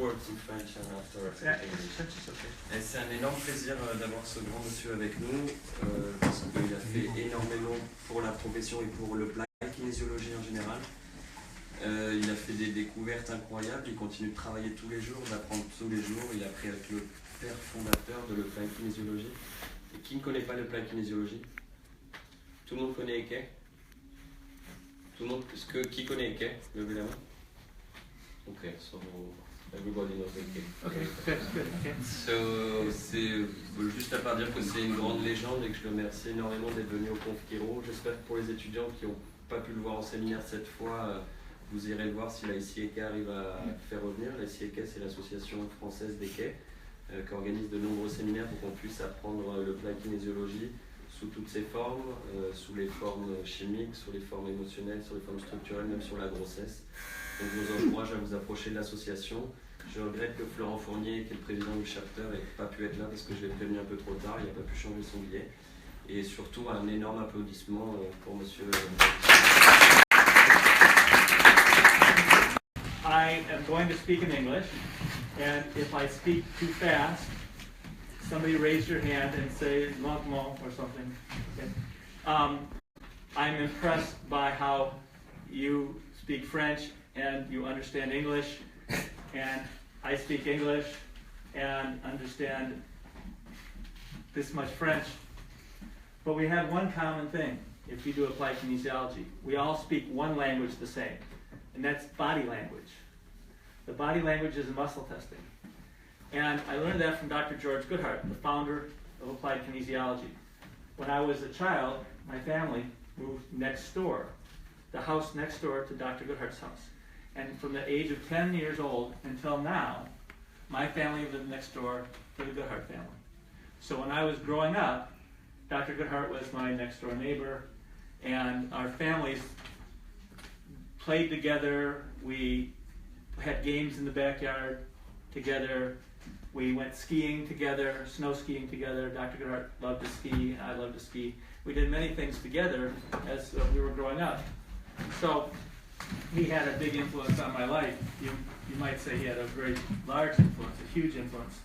words in French and after English. Et c'est un énorme plaisir d'avoir ce grand monsieur avec nous parce qu'il a fait énormément pour la profession et pour le plan kinésiologie en général. Il a fait des découvertes incroyables, il continue de travailler tous les jours, d'apprendre tous les jours. Il a appris avec le père fondateur de le plan kinésiologie. Et qui ne connaît pas le plan kinésiologie? Tout le monde connaît Eke? Tout le monde, qui connaît Eke? Levez la main. Ok, so everybody knows Eke. Okay, good, okay. So, c'est juste à part dire que c'est une grande légende et que je le remercie énormément d'être venu au Conf chiro. J'espère que pour les étudiants qui n'ont pas pu le voir en séminaire cette fois, vous irez le voir si la ICEK arrive à faire revenir. La ICEK, c'est l'association française des quais qui organise de nombreux séminaires pour qu'on puisse apprendre le plan kinésiologie sous toutes ses formes, sous les formes chimiques, sous les formes émotionnelles, sur les formes structurelles, même sur la grossesse. Donc je vous encourage à vous approcher de l'association. Je regrette que Florent Fournier, qui est le président du chapter, n'ait pas pu être là parce que je l'ai prévenu un peu trop tard, il n'a pas pu changer son billet. Et surtout un énorme applaudissement pour monsieur. I am going to speak in English, and if I speak too fast, somebody raise your hand and say "lentement" or something. Okay. I'm impressed by how you speak French and you understand English, and I speak English and understand this much French. But we have one common thing if you do applied kinesiology. We all speak one language the same, and that's body language. The body language is muscle testing. And I learned that from Dr. George Goodheart, the founder of applied kinesiology. When I was a child, my family moved next door, the house next door to Dr. Goodhart's house. And from the age of 10 years old until now, my family lived next door to the Goodheart family. So when I was growing up, Dr. Goodheart was my next door neighbor, and our families played together. We had games in the backyard together. We went skiing together, snow skiing together. Dr. Goodheart loved to ski, I loved to ski. We did many things together as we were growing up. So he had a big influence on my life. You might say he had a very large influence, a huge influence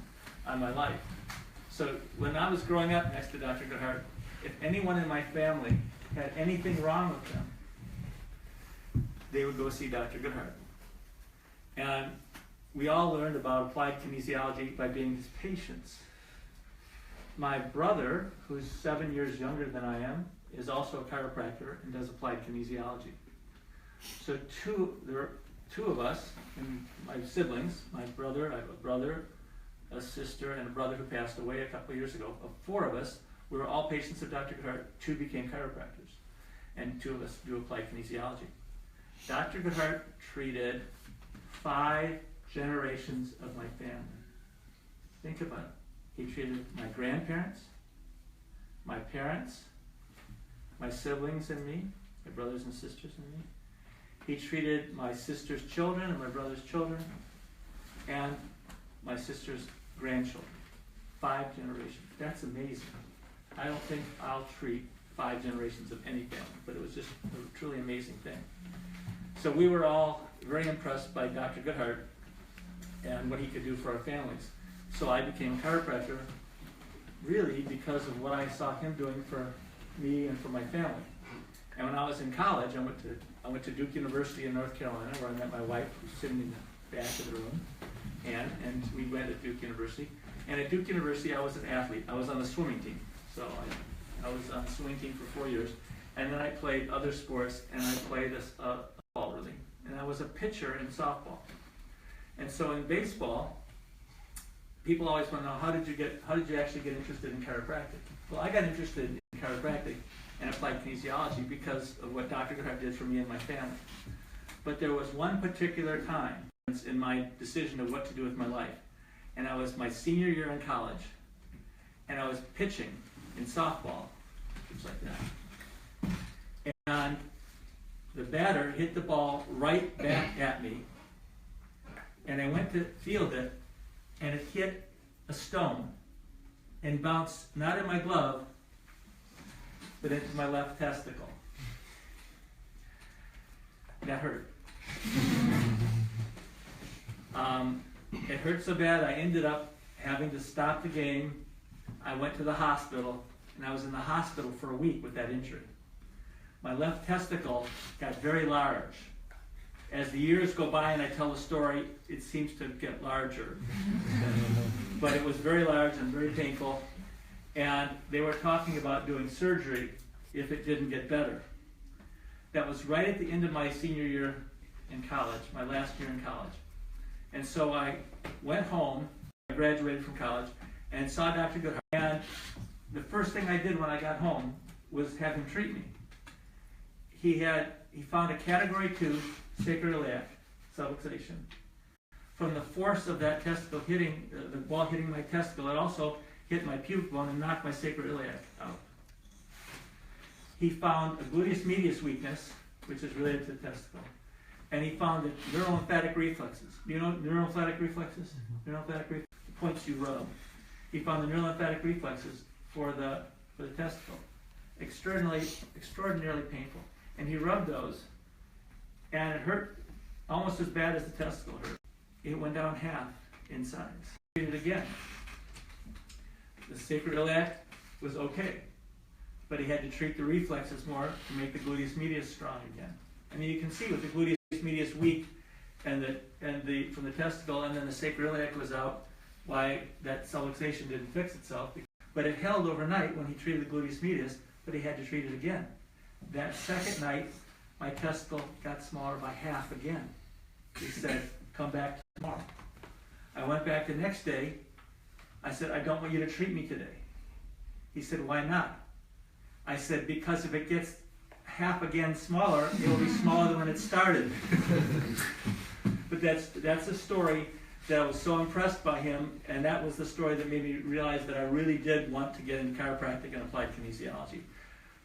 on my life. So when I was growing up next to Dr. Goodheart, if anyone in my family had anything wrong with them, they would go see Dr. Goodheart. And we all learned about applied kinesiology by being his patients. My brother, who's 7 years younger than I am, is also a chiropractor and does applied kinesiology. So there are two of us, and my siblings, my brother, I have a brother, a sister, and a brother who passed away a couple of years ago. Of four of us, we were all patients of Dr. Goodheart. Two became chiropractors, and two of us do applied kinesiology. Dr. Goodheart treated 5 generations of my family. Think about it. He treated my grandparents, my parents, my siblings and me, my brothers and sisters and me. He treated my sister's children and my brother's children, and my sister's grandchildren. 5 generations. That's amazing. I don't think I'll treat 5 generations of any family, but it was just a truly amazing thing. So we were all very impressed by Dr. Goodheart and what he could do for our families. So I became a chiropractor really because of what I saw him doing for me and for my family. And when I was in college, I went to Duke University in North Carolina, where I met my wife, who's sitting in the back of the room, and we went to Duke University. And at Duke University, I was an athlete. I was on the swimming team. So I was on the swimming team for 4 years. And then I played other sports, and I played ball, really. And I was a pitcher in softball. And so in baseball, people always want to know, how did you actually get interested in chiropractic? Well, I got interested in chiropractic and applied kinesiology because of what Dr. Goodheart did for me and my family. But there was one particular time in my decision of what to do with my life. And I was my senior year in college, and I was pitching in softball, just like that. And the batter hit the ball right back at me, and I went to field it, and it hit a stone and bounced not in my glove, but into my left testicle. That hurt. It hurt so bad I ended up having to stop the game. I went to the hospital, and I was in the hospital for a week with that injury. My left testicle got very large. As the years go by and I tell the story, it seems to get larger. But it was very large and very painful. And they were talking about doing surgery if it didn't get better. That was right at the end of my senior year in college, my last year in college. And so I went home, I graduated from college, and saw Dr. Goodheart. And the first thing I did when I got home was have him treat me. He found a category 2 sacroiliac subluxation. From the force of that testicle hitting, the ball hitting my testicle, it also hit my pubic bone and knocked my sacroiliac out. He found a gluteus medius weakness, which is related to the testicle. And he found that neurolymphatic reflexes. Do you know neurolymphatic reflexes? Neurolymphatic reflexes, the points you rub. He found the neurolymphatic reflexes for the testicle. Extraordinarily painful. And he rubbed those, and it hurt almost as bad as the testicle hurt. It went down half in size. Treated again. The sacroiliac was okay, but he had to treat the reflexes more to make the gluteus medius strong again. I mean, you can see with the gluteus medius weak and from the testicle, and then the sacroiliac was out, why that subluxation didn't fix itself. But it held overnight when he treated the gluteus medius, but he had to treat it again. That second night, my testicle got smaller by half again. He said, come back tomorrow. I went back the next day. I said, I don't want you to treat me today. He said, why not? I said, because if it gets half again smaller, it will be smaller than when it started. But that's a story that I was so impressed by him, and that was the story that made me realize that I really did want to get into chiropractic and applied kinesiology.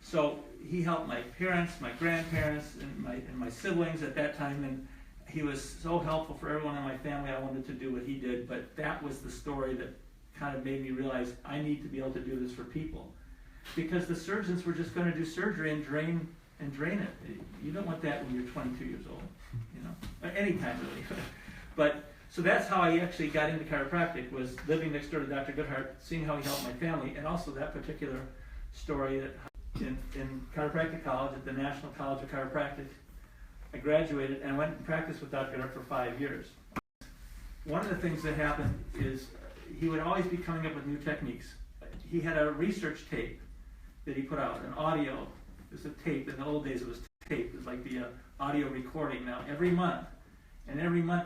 So he helped my parents, my grandparents, and my siblings at that time, and he was so helpful for everyone in my family. I wanted to do what he did, but that was the story that kind of made me realize I need to be able to do this for people. Because the surgeons were just going to do surgery and drain it. You don't want that when you're 22 years old, you know, anytime really. But so that's how I actually got into chiropractic, was living next door to Dr. Goodheart, seeing how he helped my family, and also that particular story that in chiropractic college at the National College of Chiropractic, I graduated and went and practiced with Dr. Goodheart for 5 years. One of the things that happened is he would always be coming up with new techniques. He had a research tape that he put out, an audio. It was a tape. In the old days it was tape. It was like the audio recording. Now every month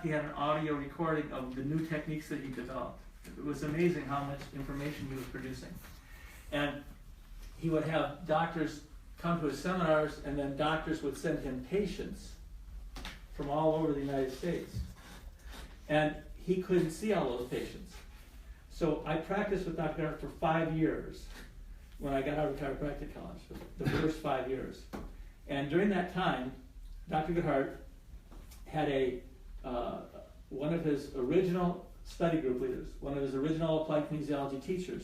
he had an audio recording of the new techniques that he developed. It was amazing how much information he was producing. And he would have doctors come to his seminars, and then doctors would send him patients from all over the United States. And he couldn't see all those patients. So I practiced with Dr. Goodheart for 5 years when I got out of chiropractic college, the first 5 years. And during that time, Dr. Goodheart had one of his original study group leaders, one of his original applied kinesiology teachers,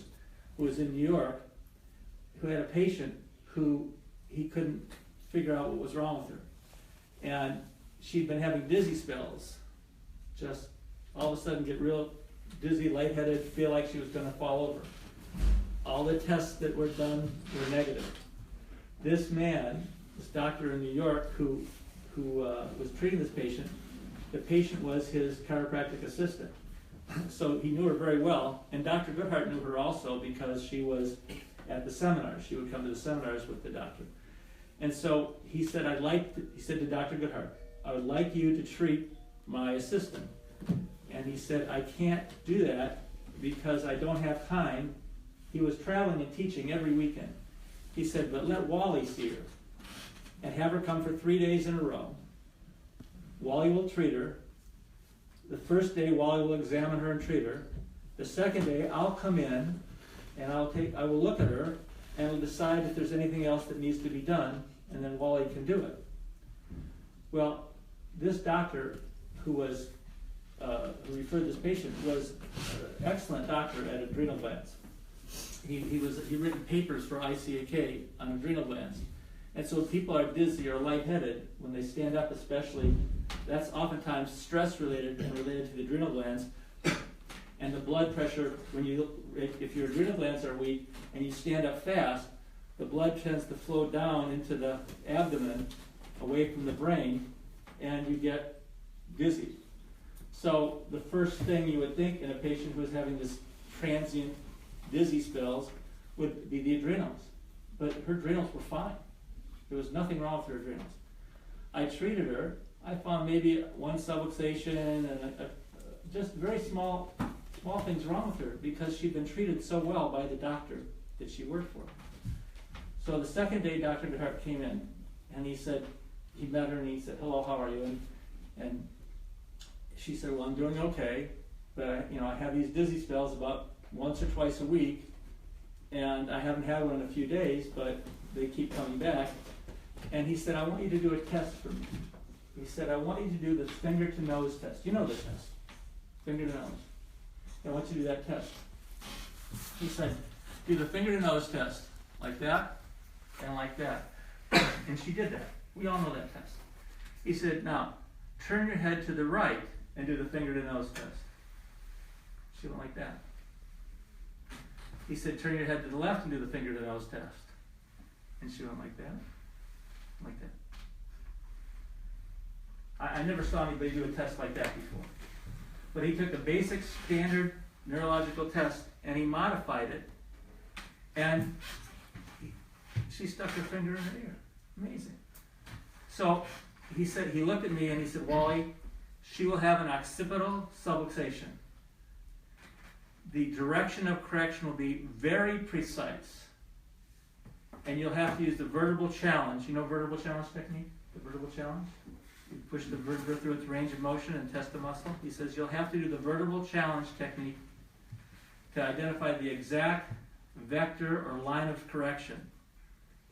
who was in New York, who had a patient who he couldn't figure out what was wrong with her. And she'd been having dizzy spells, just all of a sudden get real dizzy, lightheaded, feel like she was going to fall over. All the tests that were done were negative. This man, this doctor in New York who was treating this patient, the patient was his chiropractic assistant. So he knew her very well, and Dr. Goodheart knew her also because she was at the seminars. She would come to the seminars with the doctor. And so he said, he said to Dr. Goodheart, I would like you to treat my assistant. And he said, I can't do that because I don't have time. He was traveling and teaching every weekend. He said, but let Wally see her and have her come for 3 days in a row. Wally will treat her. The first day, Wally will examine her and treat her. The second day, I'll come in and I will look at her and we'll decide if there's anything else that needs to be done, and then Wally can do it. Well, this doctor who referred this patient was an excellent doctor at adrenal glands. He'd written papers for ICAK on adrenal glands. And so if people are dizzy or lightheaded, when they stand up especially, that's oftentimes stress related and related to the adrenal glands, And the blood pressure, if your adrenal glands are weak and you stand up fast, the blood tends to flow down into the abdomen, away from the brain, and you get dizzy. So the first thing you would think in a patient who is having this transient dizzy spells would be the adrenals. But her adrenals were fine. There was nothing wrong with her adrenals. I treated her. I found maybe one subluxation and just very small things wrong with her because she'd been treated so well by the doctor that she worked for. So the second day, Dr. Goodheart came in, and he met her, and he said, "Hello, how are you?" And she said, "Well, I'm doing okay, but I have these dizzy spells about once or twice a week, and I haven't had one in a few days, but they keep coming back." And he said, "I want you to do a test for me." He said, "I want you to do the finger to nose test. You know the test, finger to nose. I want you to do that test." He said, "Do the finger to nose test like that and like that." And she did that. We all know that test. He said, "Now, turn your head to the right and do the finger to nose test." She went like that. He said, "Turn your head to the left and do the finger to nose test." And she went like that, like that. I never saw anybody do a test like that before. But he took a basic standard neurological test and he modified it, and she stuck her finger in her ear. Amazing. So he said, he looked at me and he said, "Wally, she will have an occipital subluxation. The direction of correction will be very precise. And you'll have to use the vertebral challenge." You know vertebral challenge technique? The vertebral challenge? You push the vertebra through its range of motion and test the muscle. He says you'll have to do the vertebral challenge technique to identify the exact vector or line of correction.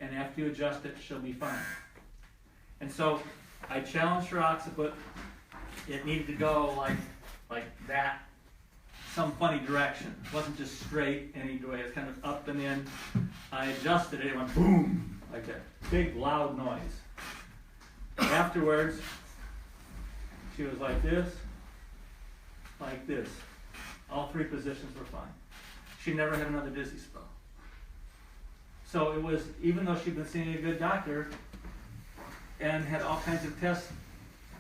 And after you adjust it, she'll be fine. And so I challenged her occiput. It needed to go like that, some funny direction. It wasn't just straight any way. It was kind of up and in. I adjusted it. It went boom, like that. Big, loud noise. Afterwards, she was like this, like this. All three positions were fine. She never had another dizzy spell. So it was, even though she'd been seeing a good doctor and had all kinds of tests,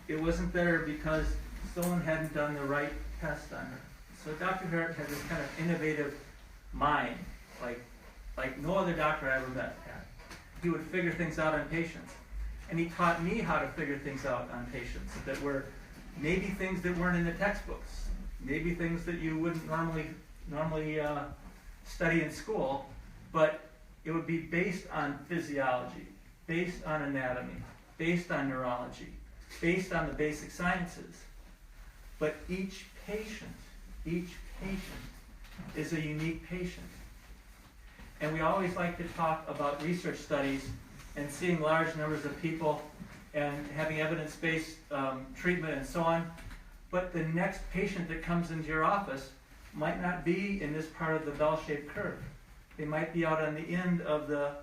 it wasn't there because someone hadn't done the right test on her. So Dr. Goodheart had this kind of innovative mind, like no other doctor I ever met had. He would figure things out on patients. And he taught me how to figure things out on patients that were maybe things that weren't in the textbooks, maybe things that you wouldn't normally study in school, but it would be based on physiology, based on anatomy, based on neurology, based on the basic sciences. But each patient is a unique patient. And we always like to talk about research studies and seeing large numbers of people and having evidence-based treatment and so on. But the next patient that comes into your office might not be in this part of the bell-shaped curve. They might be out on the end of the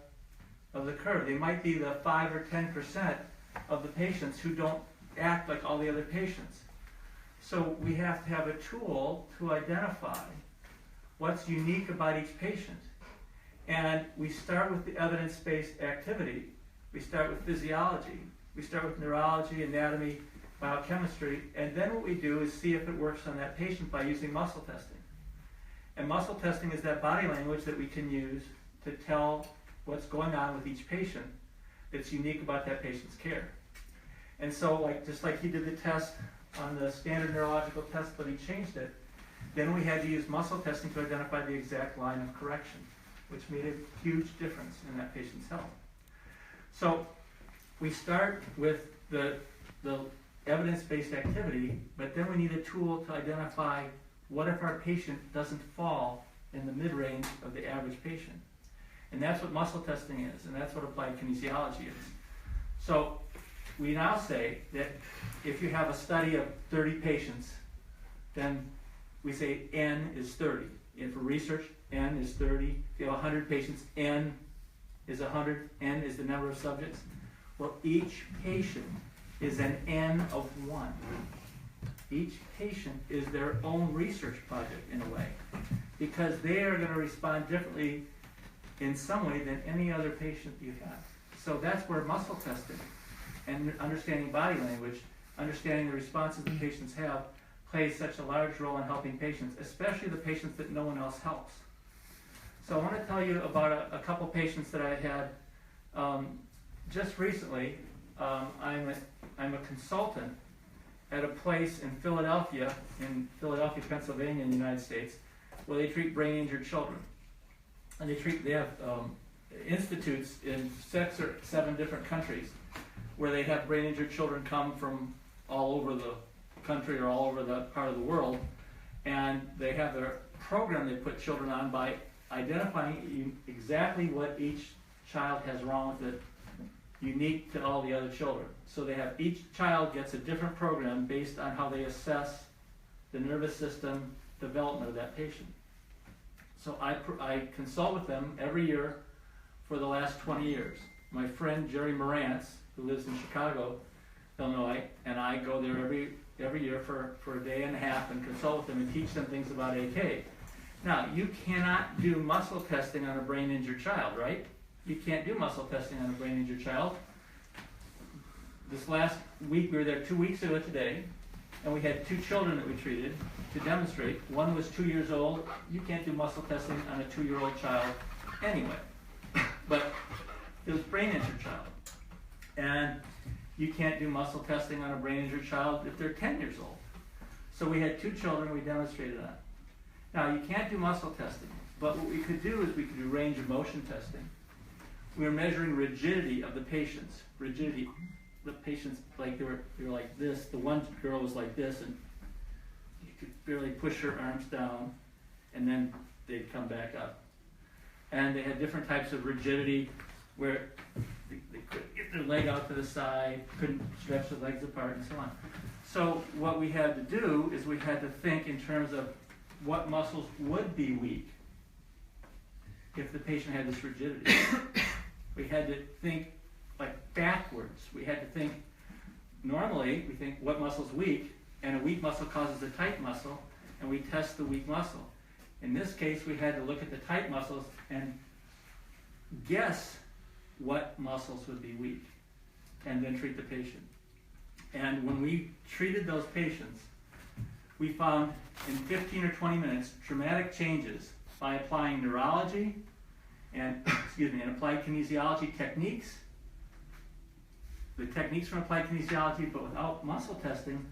curve. They might be the 5 or 10% of the patients who don't act like all the other patients. So we have to have a tool to identify what's unique about each patient. And we start with the evidence-based activity. We start with physiology. We start with neurology, anatomy, biochemistry. And then what we do is see if it works on that patient by using muscle testing. And muscle testing is that body language that we can use to tell what's going on with each patient that's unique about that patient's care. And so just like he did the test on the standard neurological test, but he changed it, then we had to use muscle testing to identify the exact line of correction, which made a huge difference in that patient's health. So we start with the evidence-based activity, but then we need a tool to identify what if our patient doesn't fall in the mid-range of the average patient. And that's what muscle testing is, and that's what applied kinesiology is. So we now say that if you have a study of 30 patients, then we say N is 30. And for research, N is 30. If you have 100 patients, N is 100. N is the number of subjects. Well, each patient is an N of 1. Each patient is their own research project in a way, because they are going to respond differently in some way than any other patient you have. So that's where muscle testing and understanding body language, understanding the responses the patients have, plays such a large role in helping patients, especially the patients that no one else helps. So I want to tell you about a couple patients that I had just recently. I'm a consultant at a place in Philadelphia, Pennsylvania, in the United States, where they treat brain injured children. And they have institutes in 6 or 7 different countries where they have brain injured children come from all over the country or all over the part of the world, and they have their program they put children on by identifying exactly what each child has wrong with it, unique to all the other children. So they have, each child gets a different program based on how they assess the nervous system development of that patient. So I consult with them every year for the last 20 years. My friend Jerry Morantz, who lives in Chicago, Illinois, and I go there every year for a day and a half and consult with them and teach them things about AK. Now, you cannot do muscle testing on a brain injured child, right? You can't do muscle testing on a brain injured child. This last week, we were there 2 weeks ago today, and we had 2 children that we treated to demonstrate. One was 2 years old. You can't do muscle testing on a 2-year-old child anyway. But it was a brain injured child. And you can't do muscle testing on a brain injured child if they're 10 years old. So we had 2 children we demonstrated on. Now, you can't do muscle testing, but what we could do is we could do range of motion testing. We were measuring rigidity of the patients. Rigidity. The patients, like they were like this. The one girl was like this, and you could barely push her arms down, and then they'd come back up. And they had different types of rigidity where they couldn't get their leg out to the side, couldn't stretch the legs apart, and so on. So what we had to do is we had to think in terms of what muscles would be weak if the patient had this rigidity. We had to think like backwards. We had to think, normally we think what muscle's weak, and a weak muscle causes a tight muscle, and we test the weak muscle. In this case, we had to look at the tight muscles and guess what muscles would be weak, and then treat the patient. And when we treated those patients, we found in 15 or 20 minutes dramatic changes by applying neurology and applied kinesiology techniques, the techniques from applied kinesiology, but without muscle testing,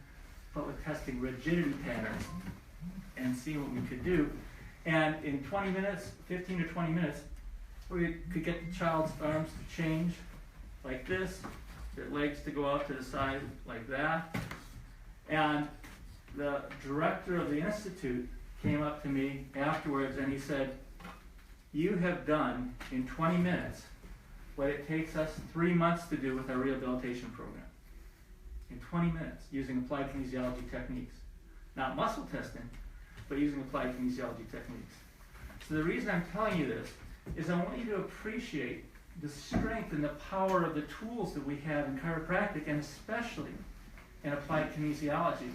but with testing rigidity patterns and seeing what we could do. And in 20 minutes, 15 or 20 minutes, we could get the child's arms to change like this, their legs to go out to the side like that. And the director of the institute came up to me afterwards and he said, "You have done in 20 minutes what it takes us 3 months to do with our rehabilitation program. In 20 minutes, using applied kinesiology techniques. Not muscle testing, but using applied kinesiology techniques." So the reason I'm telling you this is I want you to appreciate the strength and the power of the tools that we have in chiropractic, and especially in applied kinesiology,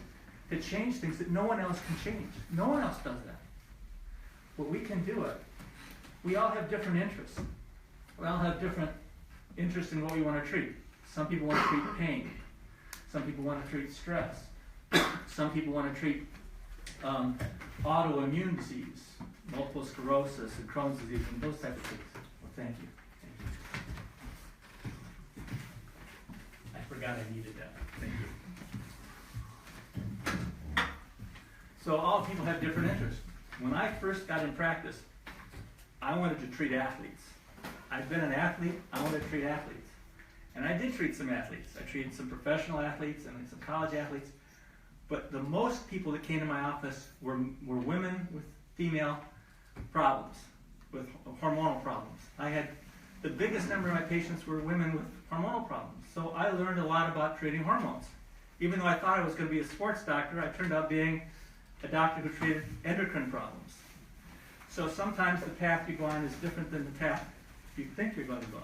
to change things that no one else can change. No one else does that. But we can do it. We all have different interests. We all have different interests in what we want to treat. Some people want to treat pain. Some people want to treat stress. Some people want to treat autoimmune disease, multiple sclerosis, and Crohn's disease, and those types of things. Well, thank you. I forgot I needed that. Thank you. So all people have different interests. When I first got in practice, I wanted to treat athletes. I've been an athlete, I wanted to treat athletes. And I did treat some athletes. I treated some professional athletes and some college athletes. But the most people that came to my office were women with female problems, with hormonal problems. I had the biggest number of my patients were women with hormonal problems. So I learned a lot about treating hormones. Even though I thought I was going to be a sports doctor, I turned out being a doctor who treated endocrine problems. So sometimes the path you go on is different than the path you think you're going to go on.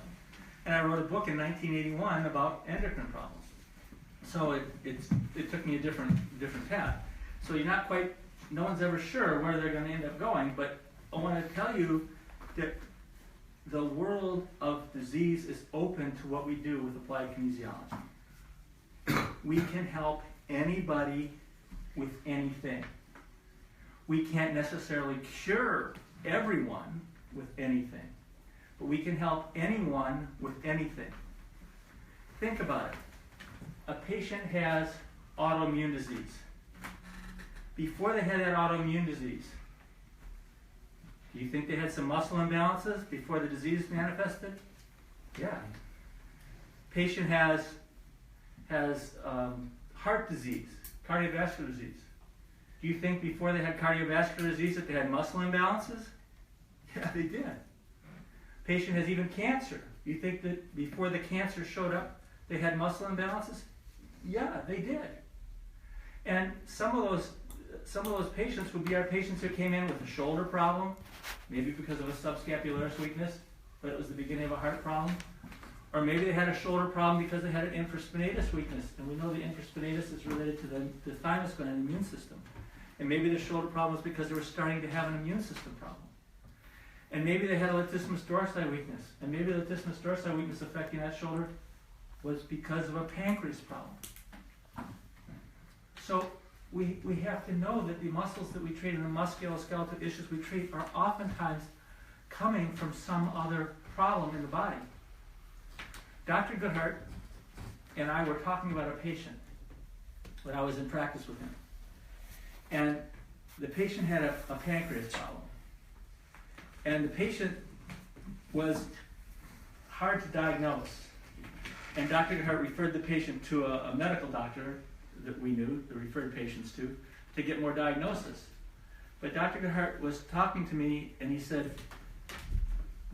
And I wrote a book in 1981 about endocrine problems. So it took me a different path. So you're not quite, no one's ever sure where they're going to end up going, but I want to tell you that the world of disease is open to what we do with applied kinesiology. We can help anybody with anything. We can't necessarily cure everyone with anything, but we can help anyone with anything. Think about it. A patient has autoimmune disease. Before they had that autoimmune disease, do you think they had some muscle imbalances before the disease manifested? Yeah. Patient has heart disease, cardiovascular disease. Do you think before they had cardiovascular disease that they had muscle imbalances? Yeah, they did. Patient has even cancer. You think that before the cancer showed up, they had muscle imbalances? Yeah, they did. And some of those patients would be our patients who came in with a shoulder problem, maybe because of a subscapularis weakness, but it was the beginning of a heart problem. Or maybe they had a shoulder problem because they had an infraspinatus weakness, and we know the infraspinatus is related to the thymus gland and immune system. And maybe the shoulder problem was because they were starting to have an immune system problem. And maybe they had a latissimus dorsi weakness, and maybe the latissimus dorsi weakness affecting that shoulder was because of a pancreas problem. So we have to know that the muscles that we treat and the musculoskeletal issues we treat are oftentimes coming from some other problem in the body. Dr. Goodheart and I were talking about a patient when I was in practice with him. And the patient had a pancreas problem. And the patient was hard to diagnose. And Dr. Goodheart referred the patient to a medical doctor that we knew, that referred patients to get more diagnosis. But Dr. Goodheart was talking to me, and he said,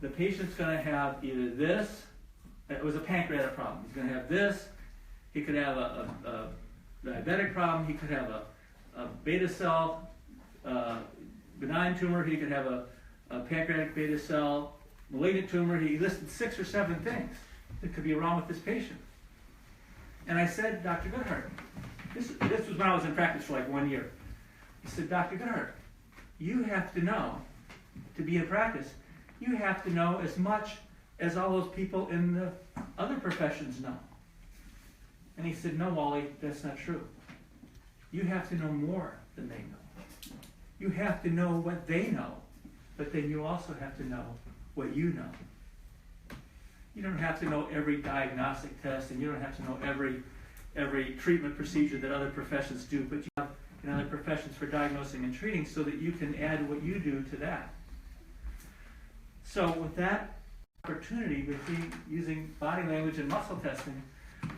the patient's going to have either this, it was a pancreatic problem, he's going to have this, he could have a diabetic problem, he could have a beta cell benign tumor, he could have a pancreatic beta cell malignant tumor. He listed 6 or 7 things that could be wrong with this patient. And I said, Dr. Goodheart, this was when I was in practice for like 1 year. He said, Dr. Goodheart, you have to know, to be in practice, you have to know as much as all those people in the other professions know. And he said, no, Wally, that's not true. You have to know more than they know. You have to know what they know, but then you also have to know what you know. You don't have to know every diagnostic test, and you don't have to know every treatment procedure that other professions do, but you have in other professions for diagnosing and treating so that you can add what you do to that. So with that opportunity, using body language and muscle testing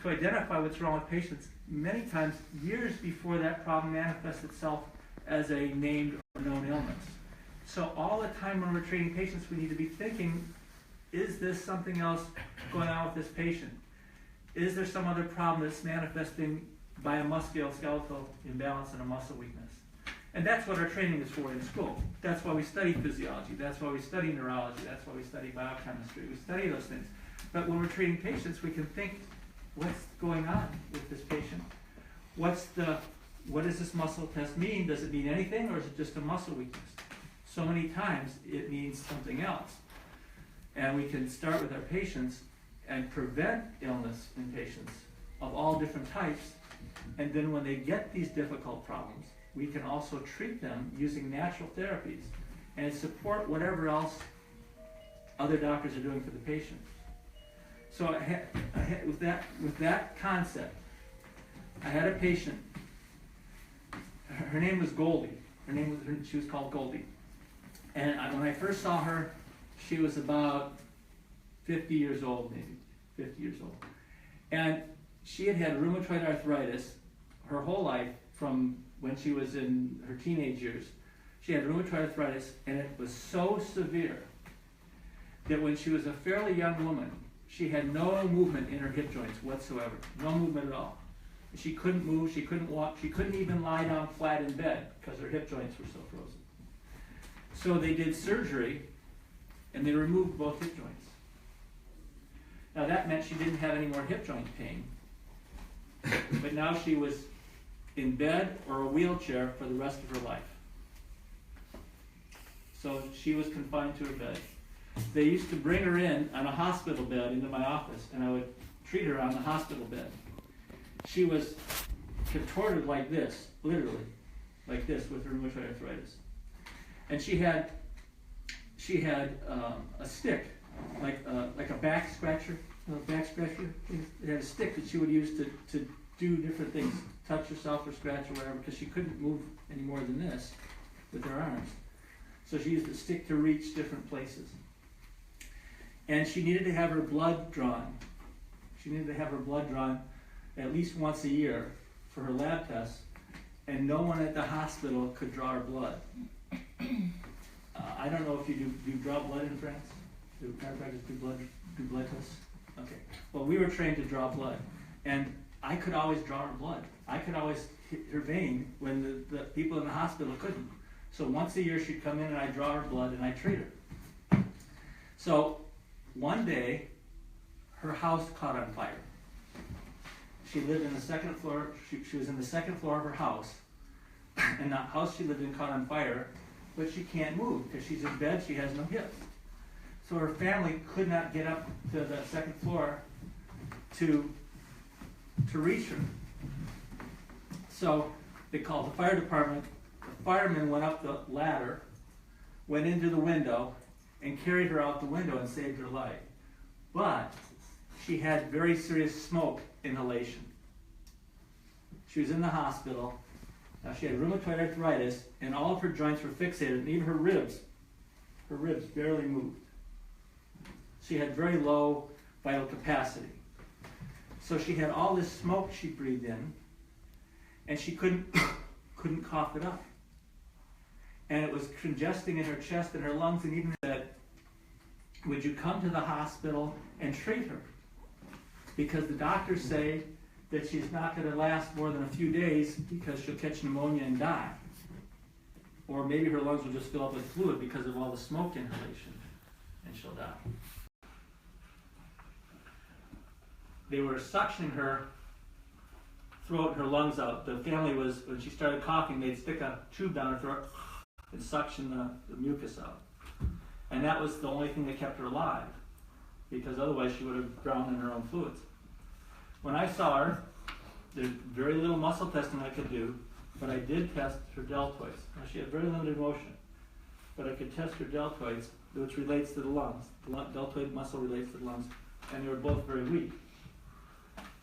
to identify what's wrong with patients, many times years before that problem manifests itself as a named or known illness. So all the time when we're treating patients, we need to be thinking, is this something else going on with this patient? Is there some other problem that's manifesting by a musculoskeletal imbalance and a muscle weakness? And that's what our training is for in school. That's why we study physiology. That's why we study neurology. That's why we study biochemistry. We study those things. But when we're treating patients, we can think, what's going on with this patient? What does this muscle test mean? Does it mean anything, or is it just a muscle weakness? So many times it means something else. And we can start with our patients and prevent illness in patients of all different types. And then when they get these difficult problems, we can also treat them using natural therapies and support whatever else other doctors are doing for the patient. So with that concept, I had a patient. Her name was Goldie. She was called Goldie. And when I first saw her, she was about 50 years old, maybe 50 years old. And she had had rheumatoid arthritis her whole life from when she was in her teenage years. She had rheumatoid arthritis, and it was so severe that when she was a fairly young woman, she had no movement in her hip joints whatsoever, no movement at all. She couldn't move, she couldn't walk, she couldn't even lie down flat in bed because her hip joints were so frozen. So they did surgery, and they removed both hip joints. Now that meant she didn't have any more hip joint pain, but now she was in bed or a wheelchair for the rest of her life. So she was confined to her bed. They used to bring her in on a hospital bed into my office, and I would treat her on the hospital bed. She was contorted like this, literally, like this, with rheumatoid arthritis. And she had a stick, like a back scratcher. It had a stick that she would use to do different things, touch herself or scratch or whatever, because she couldn't move any more than this with her arms. So she used a stick to reach different places. And she needed to have her blood drawn. She needed to have her blood drawn at least once a year for her lab tests, and no one at the hospital could draw her blood. I don't know if you do draw blood in France? Do chiropractors do blood tests? Okay. Well, we were trained to draw blood, and I could always draw her blood. I could always hit her vein when the people in the hospital couldn't. So once a year she'd come in and I'd draw her blood and I'd treat her. So one day, her house caught on fire. She lived in the second floor, she was in the second floor of her house, and the house she lived in caught on fire, but she can't move because she's in bed, she has no hips. So her family could not get up to the second floor to reach her. So they called the fire department. The firemen went up the ladder, went into the window, and carried her out the window and saved her life. But she had very serious smoke inhalation. She was in the hospital. Now she had rheumatoid arthritis, and all of her joints were fixated, and even her ribs barely moved. She had very low vital capacity. So she had all this smoke she breathed in, and she couldn't cough it up. And it was congesting in her chest and her lungs, and even said, would you come to the hospital and treat her? Because the doctors say that she's not going to last more than a few days because she'll catch pneumonia and die. Or maybe her lungs will just fill up with fluid because of all the smoke inhalation, and she'll die. They were suctioning her throat and her lungs out. The family was, when she started coughing, they'd stick a tube down her throat and suction the mucus out. And that was the only thing that kept her alive, because otherwise she would have drowned in her own fluids. When I saw her, there's very little muscle testing I could do, but I did test her deltoids. Now, she had very limited motion, but I could test her deltoids, which relates to the lungs. The deltoid muscle relates to the lungs, and they were both very weak.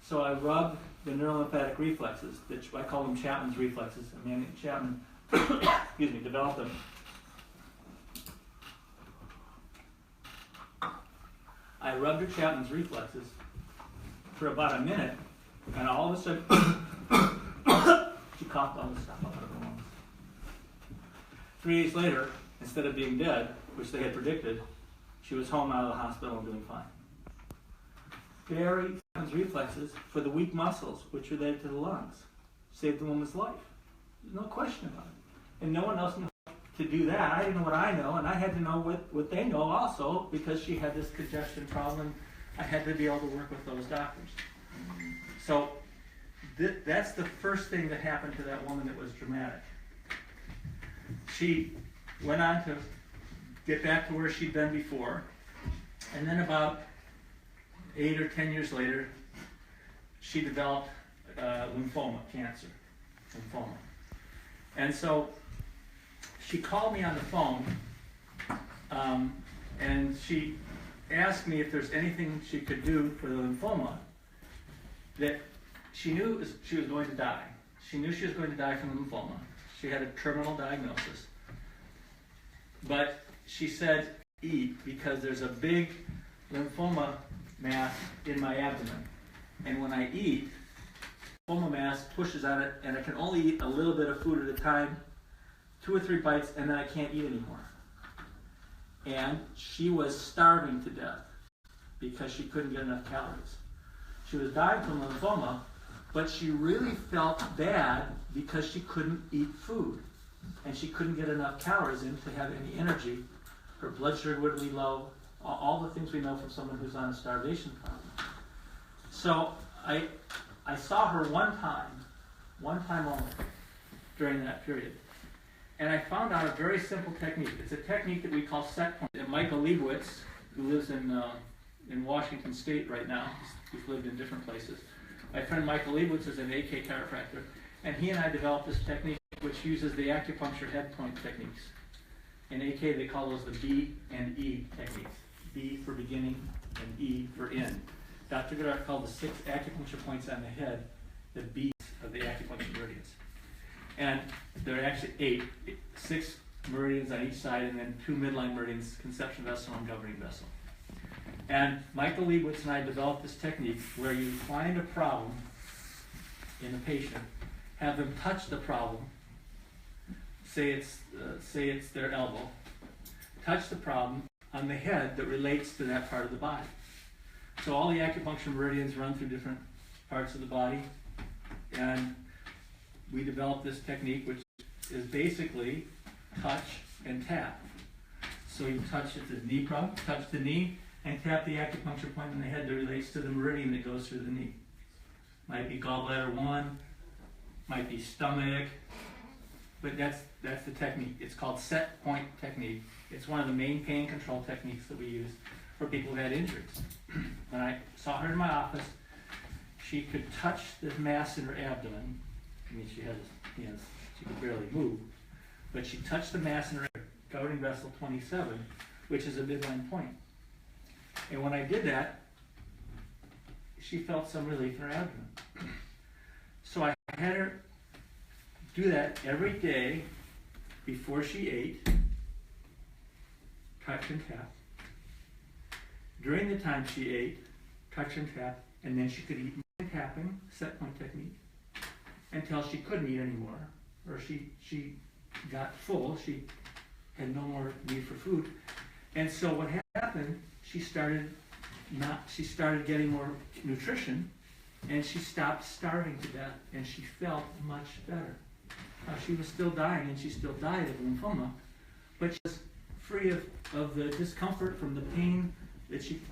So I rubbed the neurolymphatic reflexes, which I call them Chapman's reflexes. I mean, Chapman developed them. I rubbed her Chapman's reflexes for about a minute, and all of a sudden, she coughed all the stuff out of her lungs. 3 days later, instead of being dead, which they had predicted, she was home out of the hospital and doing fine. Very Chapman's reflexes for the weak muscles, which related to the lungs, saved the woman's life. There's no question about it. And no one else knew to do that. I didn't know what I know, and I had to know what they know also, because she had this congestion problem. I had to be able to work with those doctors. So that's the first thing that happened to that woman that was dramatic. She went on to get back to where she'd been before, and then about 8 or 10 years later, she developed lymphoma, cancer, lymphoma. And so she called me on the phone, and she asked me if there's anything she could do for the lymphoma. That she knew she was going to die. She knew she was going to die from lymphoma. She had a terminal diagnosis. But she said, eat, because there's a big lymphoma mass in my abdomen. And when I eat, lymphoma mass pushes on it, and I can only eat a little bit of food at a time, 2 or 3 bites, and then I can't eat anymore. And she was starving to death because she couldn't get enough calories. She was dying from lymphoma, but she really felt bad because she couldn't eat food, and she couldn't get enough calories in to have any energy. Her blood sugar would be low, all the things we know from someone who's on a starvation problem. So I saw her one time only during that period. And I found out a very simple technique. It's a technique that we call set point. And Michael Leibowitz, who lives in Washington State right now, he's lived in different places. My friend Michael Leibowitz is an AK chiropractor, and he and I developed this technique which uses the acupuncture head point techniques. In AK, they call those the B and E techniques. B for beginning and E for end. Dr. Goodheart called the 6 acupuncture points on the head the B's of the acupuncture meridians. And there are actually 6 meridians on each side, and then 2 midline meridians, conception vessel and governing vessel. And Michael Leibowitz and I developed this technique where you find a problem in a patient, have them touch the problem, say it's their elbow, touch the problem on the head that relates to that part of the body. So all the acupuncture meridians run through different parts of the body, and we developed this technique which is basically touch and tap. So you touch it to the knee problem, touch the knee, and tap the acupuncture point on the head that relates to the meridian that goes through the knee. Might be gallbladder 1, might be stomach, but that's the technique. It's called set point technique. It's one of the main pain control techniques that we use for people who had injuries. When I saw her in my office, she could touch the mass in her abdomen. I mean, she could barely move, but she touched the mass in her governing vessel 27, which is a midline point. And when I did that, she felt some relief in her abdomen. So I had her do that every day before she ate, touch and tap. During the time she ate, touch and tap, and then she could eat tapping, set point technique, until she couldn't eat anymore, or she got full, she had no more need for food. And so what happened, she started getting more nutrition, and she stopped starving to death, and she felt much better. She was still dying, and she still died of lymphoma, but she was free of the discomfort from the pain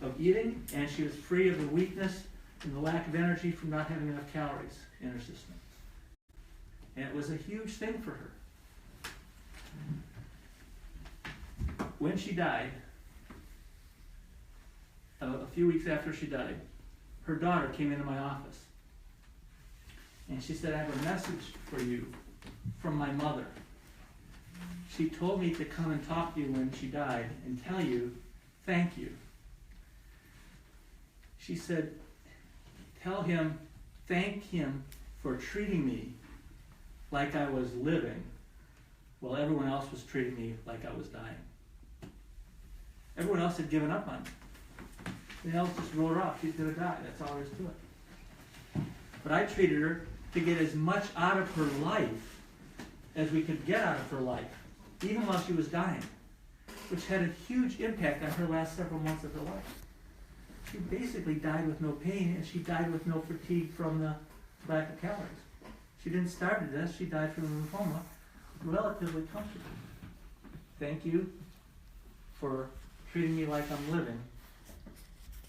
of eating, and she was free of the weakness and the lack of energy from not having enough calories in her system. And it was a huge thing for her. When she died, a few weeks after she died, her daughter came into my office. And she said, "I have a message for you from my mother. She told me to come and talk to you when she died and tell you, thank you." She said, "Tell him, thank him for treating me like I was living while everyone else was treating me like I was dying." Everyone else had given up on me. Everyone else just wrote her off. She's going to die. That's all there is to it. But I treated her to get as much out of her life as we could get out of her life, even while she was dying, which had a huge impact on her last several months of her life. She basically died with no pain, and she died with no fatigue from the lack of calories. She didn't starve to death. She died from lymphoma relatively comfortably. Thank you for treating me like I'm living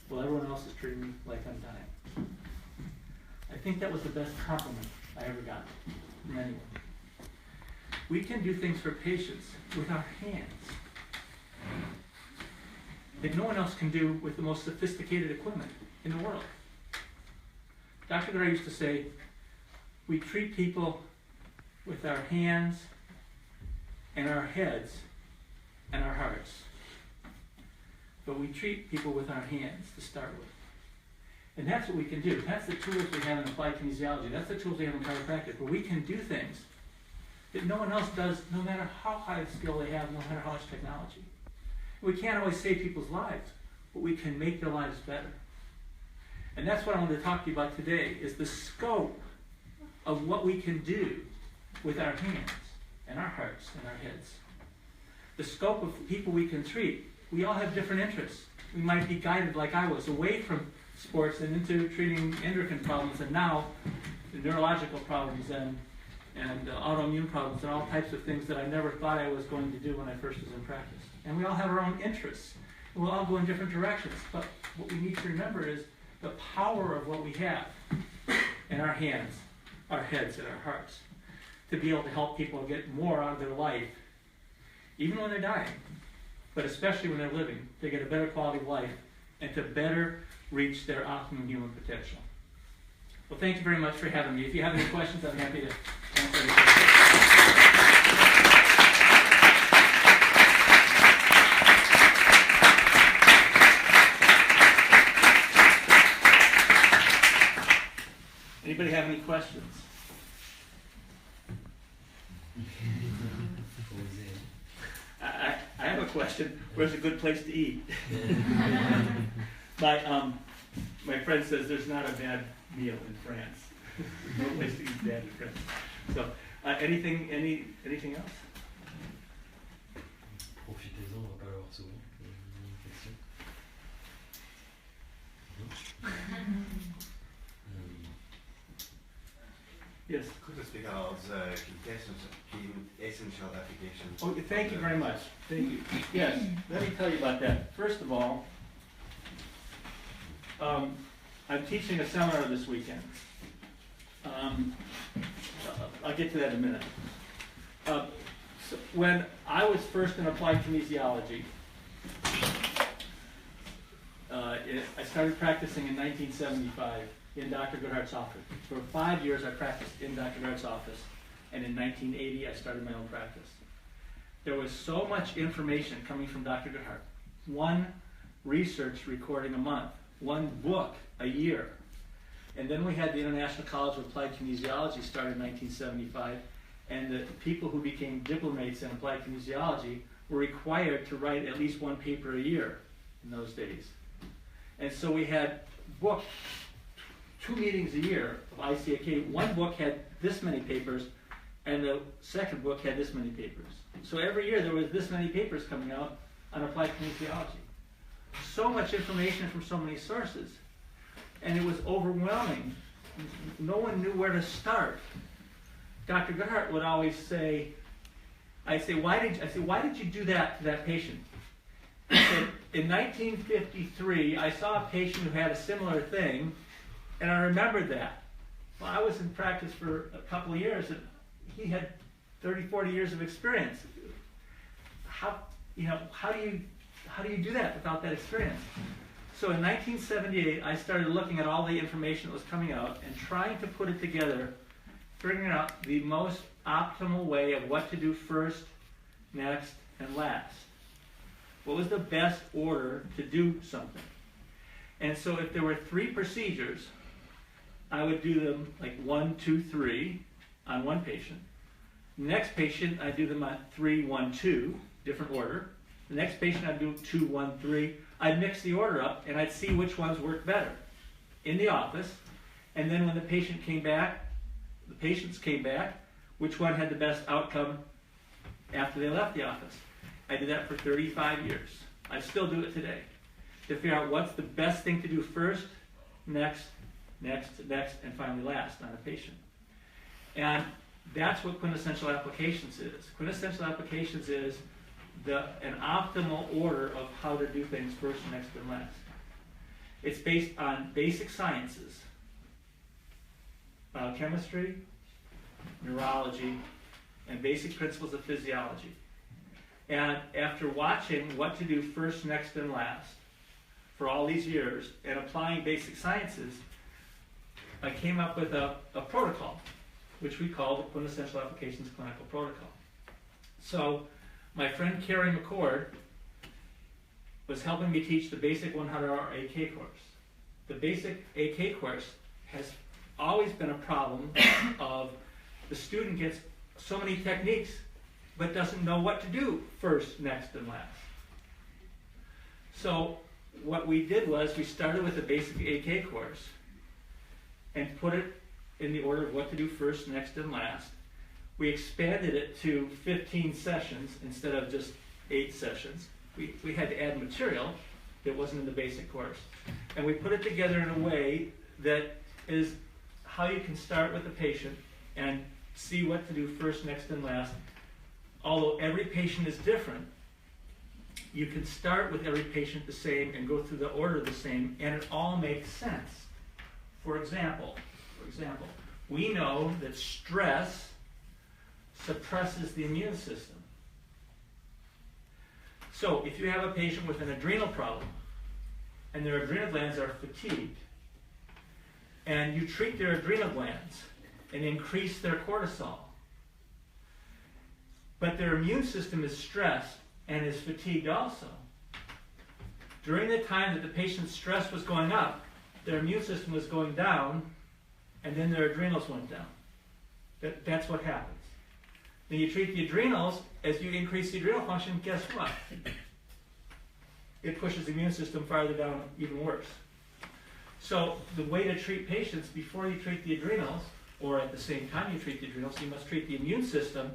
while everyone else is treating me like I'm dying. I think that was the best compliment I ever got from anyone. We can do things for patients with our hands that no one else can do with the most sophisticated equipment in the world. Dr. Goodheart used to say, we treat people with our hands and our heads and our hearts. But we treat people with our hands to start with. And that's what we can do. That's the tools we have in applied kinesiology. That's the tools we have in chiropractic, where we can do things that no one else does, no matter how high of skill they have, no matter how much technology. We can't always save people's lives, but we can make their lives better. And that's what I wanted to talk to you about today, is the scope of what we can do with our hands and our hearts and our heads. The scope of people we can treat. We all have different interests. We might be guided, like I was, away from sports and into treating endocrine problems, and now the neurological problems and autoimmune problems and all types of things that I never thought I was going to do when I first was in practice. And we all have our own interests. And we'll all go in different directions. But what we need to remember is the power of what we have. and our hands, our heads, and our hearts to be able to help people get more out of their life, even when they're dying, but especially when they're living, to get a better quality of life and to better reach their optimum human potential. Well, thank you very much for having me. If you have any questions, I'm happy to answer any questions. Anybody have any questions? I have a question. Where's a good place to eat? My friend says there's not a bad meal in France. No place to eat bad in France. So, anything else? Profitez-en, on va pas l'avoir souvent. Yes. Could you speak about the quintessential applications? Oh, thank you very much. Thank you. Yes, let me tell you about that. First of all, I'm teaching a seminar this weekend. I'll get to that in a minute. So when I was first in applied kinesiology, I started practicing in 1975 in Dr. Goodhart's office. For 5 years I practiced in Dr. Goodhart's office, and in 1980 I started my own practice. There was so much information coming from Dr. Goodhart. One research recording a month, one book a year. And then we had the International College of Applied Kinesiology started in 1975, and the people who became diplomates in applied kinesiology were required to write at least one paper a year in those days. And so we had book 2 meetings a year of ICAK. One book had this many papers, and the second book had this many papers. So every year there was this many papers coming out on applied kinesiology. So much information from so many sources. And it was overwhelming. No one knew where to start. Dr. Goodhart would always say, I'd say, why did you do that to that patient? He said, in 1953, I saw a patient who had a similar thing, and I remembered that. Well, I was in practice for a couple of years, and he had 30, 40 years of experience. How do you do that without that experience? So in 1978, I started looking at all the information that was coming out and trying to put it together, figuring out the most optimal way of what to do first, next, and last. What was the best order to do something? And so if there were 3 procedures, I would do them like 1, 2, 3 on one patient. The next patient, I'd do them on 3, 1, 2, different order. The next patient, I'd do 2, 1, 3. I'd mix the order up, and I'd see which ones worked better in the office. And then when the patients came back, which one had the best outcome after they left the office. I did that for 35 years. I still do it today, to figure out what's the best thing to do first, next, and finally last on a patient. And that's what quintessential applications is. Quintessential applications is an optimal order of how to do things first, next, and last. It's based on basic sciences, biochemistry, neurology, and basic principles of physiology. And after watching what to do first, next, and last for all these years and applying basic sciences, I came up with a protocol, which we call the Quintessential Applications Clinical Protocol. So my friend Carrie McCord was helping me teach the basic 100-hour AK course. The basic AK course has always been a problem of the student gets so many techniques but doesn't know what to do first, next, and last. So what we did was we started with the basic AK course and put it in the order of what to do first, next, and last. We expanded it to 15 sessions instead of just 8 sessions. We had to add material that wasn't in the basic course. And we put it together in a way that is how you can start with the patient and see what to do first, next, and last. Although every patient is different, you can start with every patient the same and go through the order the same, and it all makes sense. For example, for example. We know that stress suppresses the immune system. So if you have a patient with an adrenal problem, and their adrenal glands are fatigued, and you treat their adrenal glands and increase their cortisol, but their immune system is stressed and is fatigued also, during the time that the patient's stress was going up, their immune system was going down, and then their adrenals went down. That's what happens. Then you treat the adrenals, as you increase the adrenal function, guess what? It pushes the immune system farther down, even worse. So the way to treat patients before you treat the adrenals, or at the same time you treat the adrenals, you must treat the immune system,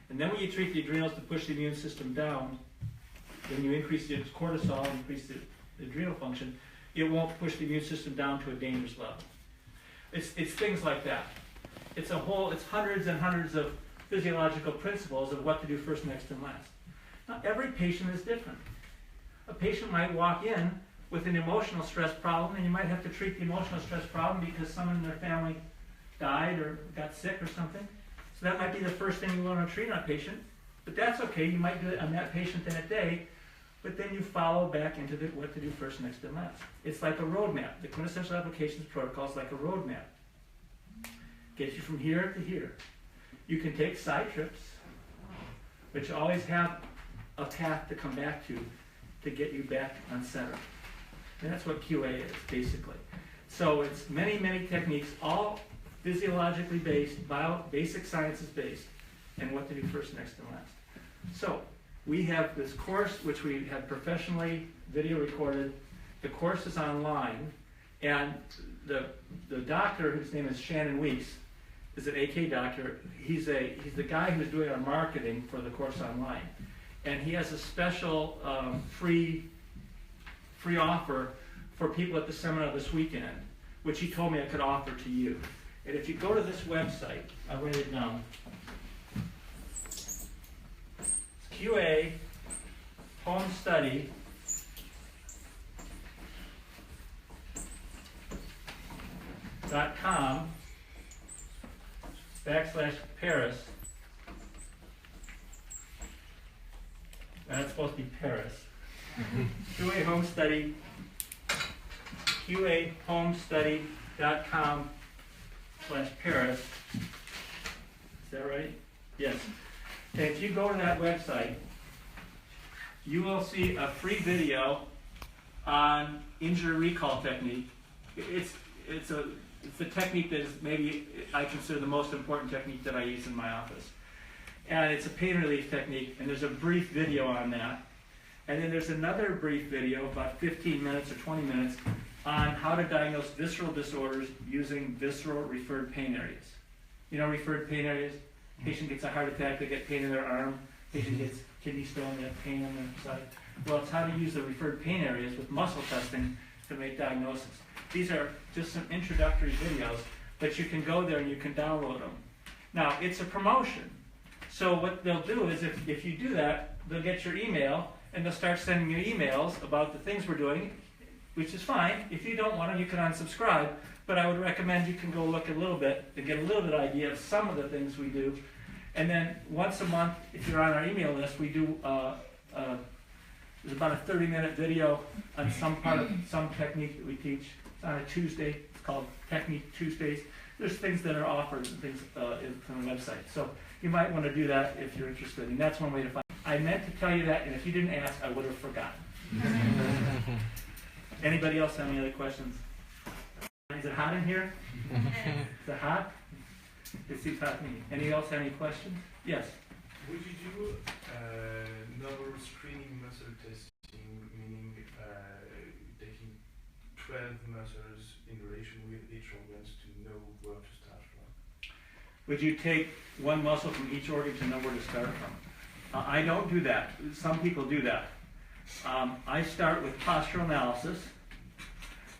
and then when you treat the adrenals to push the immune system down, when you increase the cortisol and increase the adrenal function, it won't push the immune system down to a dangerous level. It's things like that. It's hundreds and hundreds of physiological principles of what to do first, next, and last. Now, every patient is different. A patient might walk in with an emotional stress problem, and you might have to treat the emotional stress problem because someone in their family died or got sick or something. So that might be the first thing you want to treat on a patient, but that's okay. You might do it on that patient that day, but then you follow back into what to do first, next, and last. It's like a roadmap. The quintessential applications protocol is like a roadmap. Gets you from here to here. You can take side trips, but you always have a path to come back to get you back on center. And that's what QA is, basically. So it's many, many techniques, all physiologically based, basic sciences based, and what to do first, next, and last. So we have this course, which we have professionally video recorded. The course is online, and the doctor, whose name is Shannon Weeks, is an AK doctor. He's the guy who's doing our marketing for the course online. And he has a special free offer for people at the seminar this weekend, which he told me I could offer to you. And if you go to this website, I'll write it down. It's QA Home Study .com /Paris. That's supposed to be Paris. QA Home Study, QAHomestudy.com /Paris. Is that right? Yes. And if you go to that website, you will see a free video on injury recall technique. It's a technique that is maybe I consider the most important technique that I use in my office. And it's a pain relief technique, and there's a brief video on that. And then there's another brief video, about 15 minutes or 20 minutes, on how to diagnose visceral disorders using visceral referred pain areas. You know referred pain areas? Patient gets a heart attack, they get pain in their arm. Patient gets kidney stone, they have pain on their side. Well, it's how to use the referred pain areas with muscle testing to make diagnosis. These are just some introductory videos, but you can go there and you can download them. Now, it's a promotion. So what they'll do is if you do that, they'll get your email and they'll start sending you emails about the things we're doing, which is fine. If you don't want them, you can unsubscribe, but I would recommend you can go look a little bit to get a little bit idea of some of the things we do. And then once a month, if you're on our email list, we do there's about a 30-minute video on some part of some technique that we teach. It's on a Tuesday. It's called Technique Tuesdays. There's things that are offered and things from the website. So you might want to do that if you're interested. And that's one way to find it. I meant to tell you that, and if you didn't ask, I would have forgotten. Anybody else have any other questions? Is it hot in here? Is it hot? It seems hot to me. Anybody else have any questions? Yes. Would you do neural screening muscle testing, meaning taking 12 muscles in relation with each organ to know where to start from? Would you take one muscle from each organ to know where to start from? I don't do that. Some people do that. I start with postural analysis.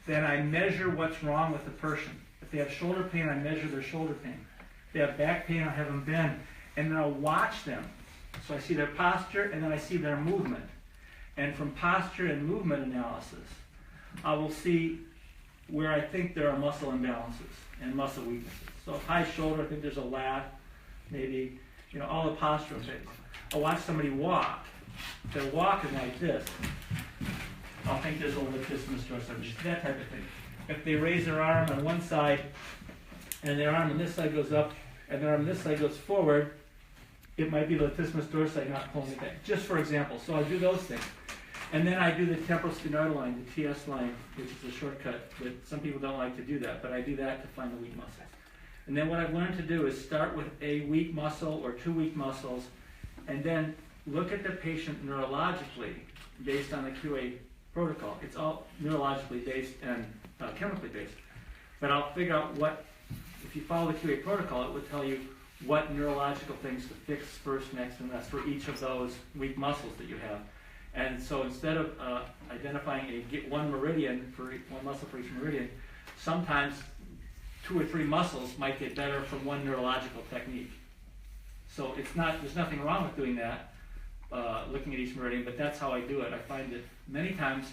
Then I measure what's wrong with the person. If they have shoulder pain, I measure their shoulder pain. If they have back pain, I have them bend. And then I'll watch them. So I see their posture, and then I see their movement. And from posture and movement analysis, I will see where I think there are muscle imbalances and muscle weaknesses. So high shoulder, I think there's a lat, maybe, you know, all the postural things. I'll watch somebody walk. If they're walking like this, I'll think there's a latissimus dorsi, that type of thing. If they raise their arm on one side, and their arm on this side goes up, and their arm on this side goes forward, it might be latissimus dorsi not pulling it back, just for example. So I do those things. And then I do the temporosphenoidal line, the TS line, which is a shortcut, but some people don't like to do that, but I do that to find the weak muscles. And then what I've learned to do is start with a weak muscle or two weak muscles, and then look at the patient neurologically based on the QA protocol. It's all neurologically based and chemically based. But I'll figure out what, if you follow the QA protocol, it would tell you what neurological things to fix first, next, and last for each of those weak muscles that you have. And so instead of identifying one meridian for one muscle for each meridian, sometimes 2 or 3 muscles might get better from one neurological technique. So it's not, there's nothing wrong with doing that, looking at each meridian, but that's how I do it. I find that many times,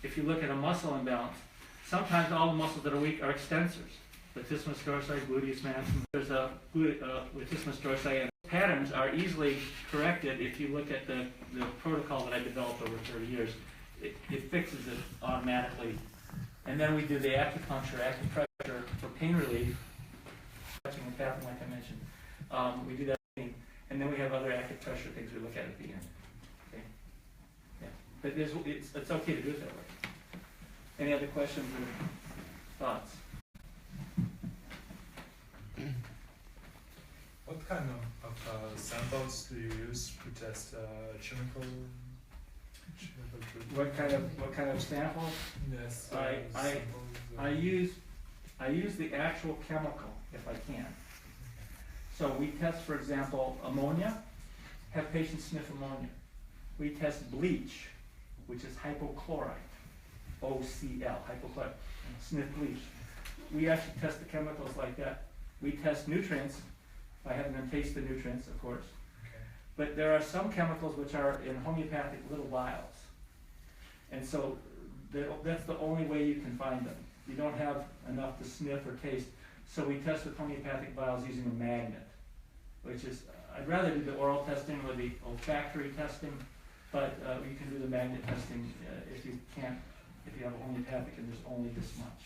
if you look at a muscle imbalance, sometimes all the muscles that are weak are extensors. Latissimus dorsi, gluteus maximus, there's a latissimus dorsi, and patterns are easily corrected if you look at the protocol that I developed over 30 years. It fixes it automatically. And then we do the acupuncture, acupressure for pain relief, touching and tapping like I mentioned. We do that, and then we have other acupressure things we look at the end. Okay. Yeah. But it's okay to do it that way. Any other questions or thoughts? What kind of samples do you use to test chemical treatment? What kind of samples? Yes. I use the actual chemical if I can. So we test, for example, ammonia. Have patients sniff ammonia. We test bleach, which is hypochlorite, OCl, hypochlorite. Sniff bleach. We actually test the chemicals like that. We test nutrients by having them taste the nutrients, of course. Okay. But there are some chemicals which are in homeopathic little vials. And so that's the only way you can find them. You don't have enough to sniff or taste. So we test with homeopathic vials using a magnet, which is, I'd rather do the oral testing or the olfactory testing, but you can do the magnet testing if you have a homeopathic and there's only this much.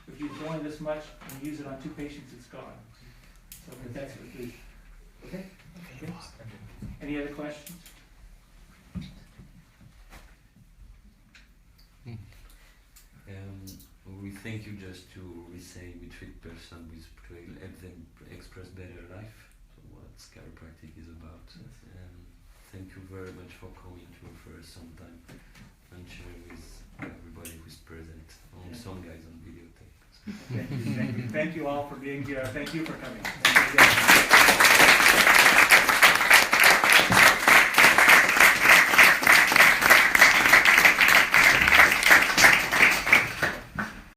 If you use only this much and you use it on 2 patients, it's gone. So that's what we do. Okay? Okay. Any other questions? We thank you just to say we treat person with help them express better life. So what chiropractic is about. Thank you very much for coming to offer some time and sharing with everybody who's present. Some guys on videotape. Thank you. Thank you all for being here. Thank you for coming.